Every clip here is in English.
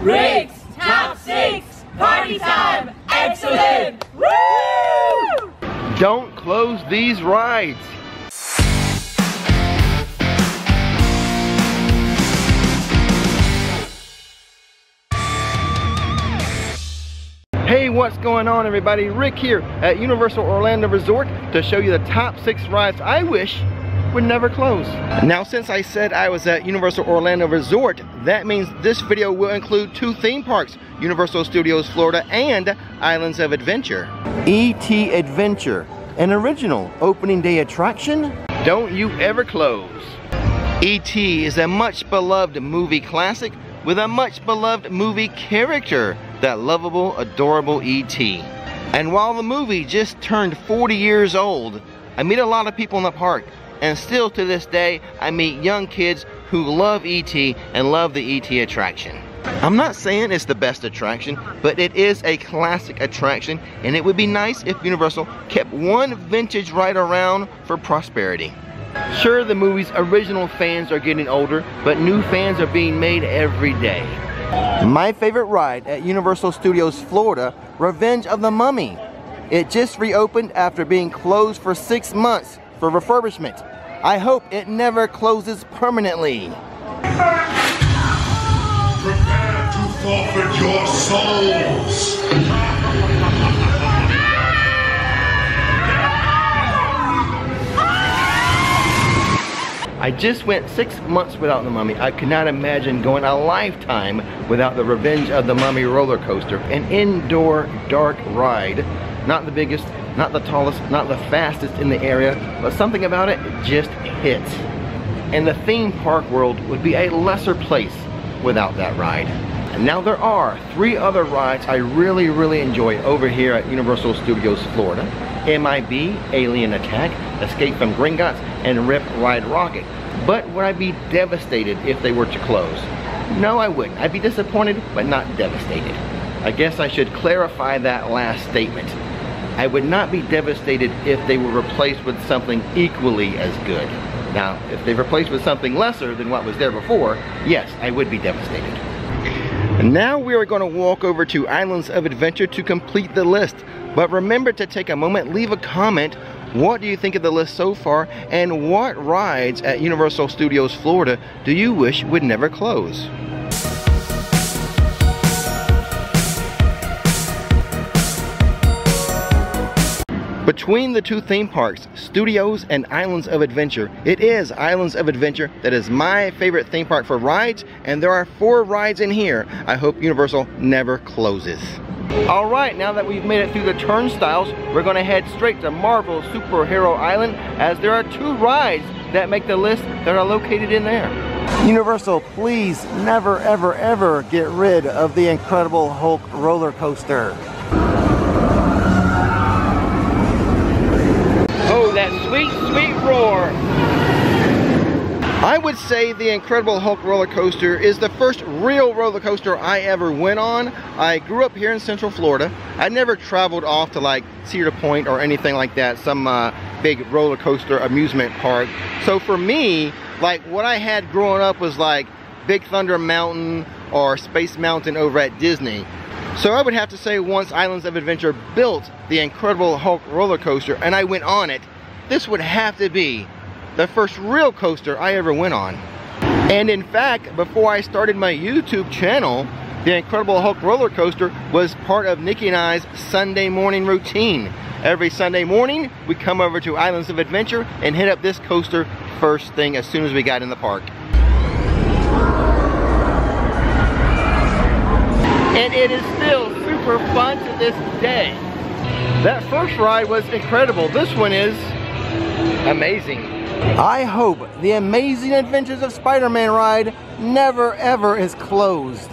Rix Top 6 Party Time! Excellent! Woo! Don't close these rides. Hey, what's going on everybody? Rick here at Universal Orlando Resort to show you the top 6 rides I wish would never close. Now, since I said I was at Universal Orlando Resort, that means this video will include 2 theme parks, Universal Studios Florida and Islands of Adventure. E.T. Adventure, an original opening day attraction. Don't you ever close. E.T. is a much beloved movie classic with a much beloved movie character, that lovable, adorable E.T. And while the movie just turned 40 years old, I meet a lot of people in the park, and still to this day, I meet young kids who love E.T. and love the E.T. attraction. I'm not saying it's the best attraction, but it is a classic attraction, and it would be nice if Universal kept one vintage ride around for prosperity. Sure, the movie's original fans are getting older, but new fans are being made every day. My favorite ride at Universal Studios Florida, Revenge of the Mummy. It just reopened after being closed for 6 months for refurbishment. I hope it never closes permanently. Prepare to forfeit your souls! I just went 6 months without the Mummy. I could not imagine going a lifetime without the Revenge of the Mummy roller coaster. An indoor dark ride. Not the biggest, not the tallest, not the fastest in the area, but something about it just hits. And the theme park world would be a lesser place without that ride. And now there are 3 other rides I really enjoy over here at Universal Studios Florida. MIB, Alien Attack, Escape from Gringotts, and Rip Ride Rocket. But would I be devastated if they were to close? No, I wouldn't. I'd be disappointed, but not devastated. I guess I should clarify that last statement. I would not be devastated if they were replaced with something equally as good. Now, if they replaced with something lesser than what was there before, yes, I would be devastated. And now we are going to walk over to Islands of Adventure to complete the list. But remember to take a moment, leave a comment. What do you think of the list so far? And what rides at Universal Studios Florida do you wish would never close? Between the 2 theme parks, Studios and Islands of Adventure, it is Islands of Adventure that is my favorite theme park for rides, and there are 4 rides in here. I hope Universal never closes. Alright, now that we've made it through the turnstiles, we're going to head straight to Marvel Superhero Island, as there are 2 rides that make the list that are located in there. Universal, please never ever get rid of the Incredible Hulk roller coaster. Oh, that sweet roar! I would say the Incredible Hulk roller coaster is the first real roller coaster I ever went on. I grew up here in Central Florida. I never traveled off to like Cedar Point or anything like that, some big roller coaster amusement park. So for me, like what I had growing up was like Big Thunder Mountain or Space Mountain over at Disney. So I would have to say once Islands of Adventure built the Incredible Hulk roller coaster and I went on it, this would have to be the first real coaster I ever went on. And in fact, before I started my YouTube channel, the Incredible Hulk roller coaster was part of Nikki and I's Sunday morning routine. Every Sunday morning, we come over to Islands of Adventure and hit up this coaster first thing as soon as we got in the park. And it is still super fun to this day. That first ride was incredible. This one is amazing. I hope the Amazing Adventures of Spider-Man ride never ever is closed.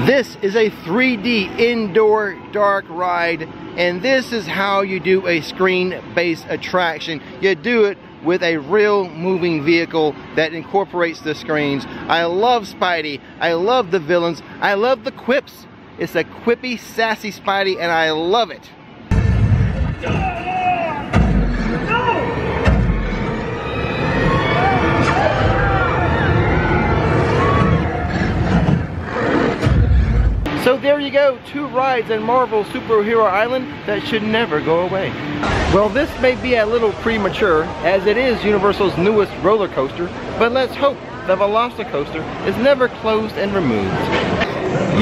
This is a 3D indoor dark ride, and this is how you do a screen-based attraction. You do it with a real moving vehicle that incorporates the screens. I love Spidey. I love the villains. I love the quips. It's a quippy, sassy Spidey, and I love it. So there you go, 2 rides in Marvel Superhero Island that should never go away. Well, this may be a little premature as it is Universal's newest roller coaster, but let's hope the Velocicoaster is never closed and removed.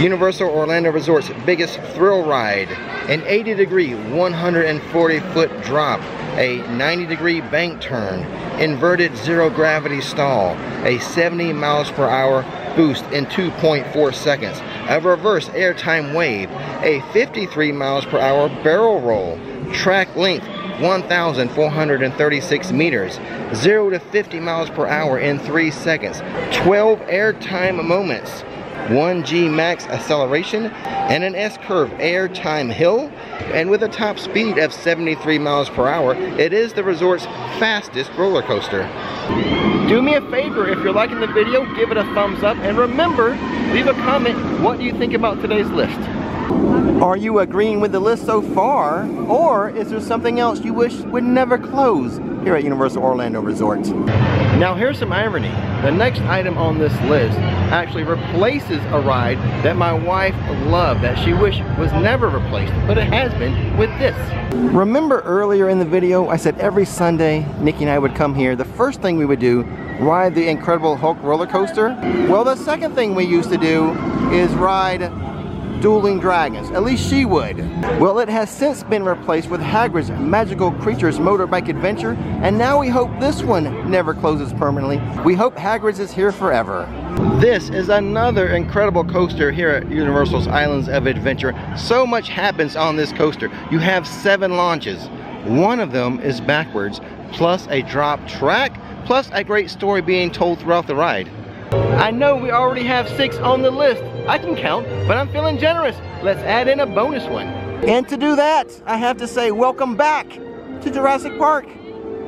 Universal Orlando Resort's biggest thrill ride, an 80-degree 140-foot drop, a 90-degree bank turn, inverted zero-gravity stall, a 70 miles per hour boost in 2.4 seconds, a reverse airtime wave, a 53 miles per hour barrel roll, track length 1,436 meters, 0 to 50 miles per hour in 3 seconds, 12 airtime moments, 1G max acceleration, and an S-curve airtime hill, and with a top speed of 73 miles per hour, it is the resort's fastest roller coaster. Do me a favor, if you're liking the video, give it a thumbs up, and remember, leave a comment, what do you think about today's list? Are you agreeing with the list so far, or is there something else you wish would never close here at Universal Orlando Resort? Now here's some irony. The next item on this list actually replaces a ride that my wife loved, that she wished was never replaced, but it has been with this. Remember earlier in the video I said every Sunday Nikki and I would come here, the first thing we would do, ride the Incredible Hulk roller coaster? Well, the second thing we used to do is ride Dueling Dragons. At least she would. Well, it has since been replaced with Hagrid's Magical Creatures Motorbike Adventure, and now we hope this one never closes permanently. We hope Hagrid's is here forever. This is another incredible coaster here at Universal's Islands of Adventure. So much happens on this coaster. You have 7 launches. One of them is backwards, plus a drop track, plus a great story being told throughout the ride. I know we already have 6 on the list. I can count, but I'm feeling generous. Let's add in a bonus one. And to do that, I have to say welcome back to Jurassic Park.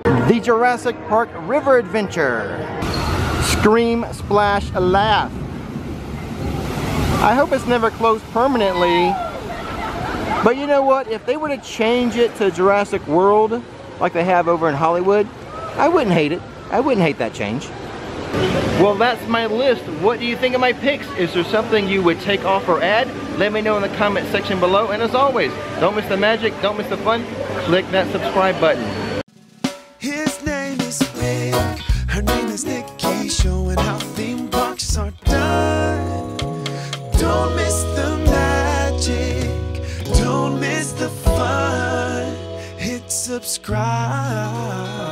The Jurassic Park River Adventure. Scream, splash, laugh. I hope it's never closed permanently. But you know what? If they were to change it to Jurassic World, like they have over in Hollywood, I wouldn't hate it. I wouldn't hate that change. Well, that's my list. What do you think of my picks? Is there something you would take off or add? Let me know in the comment section below. And as always, don't miss the magic, don't miss the fun. Click that subscribe button. His name is Rick, her name is Nikki, showing how theme parks are done. Don't miss the magic, don't miss the fun. Hit subscribe.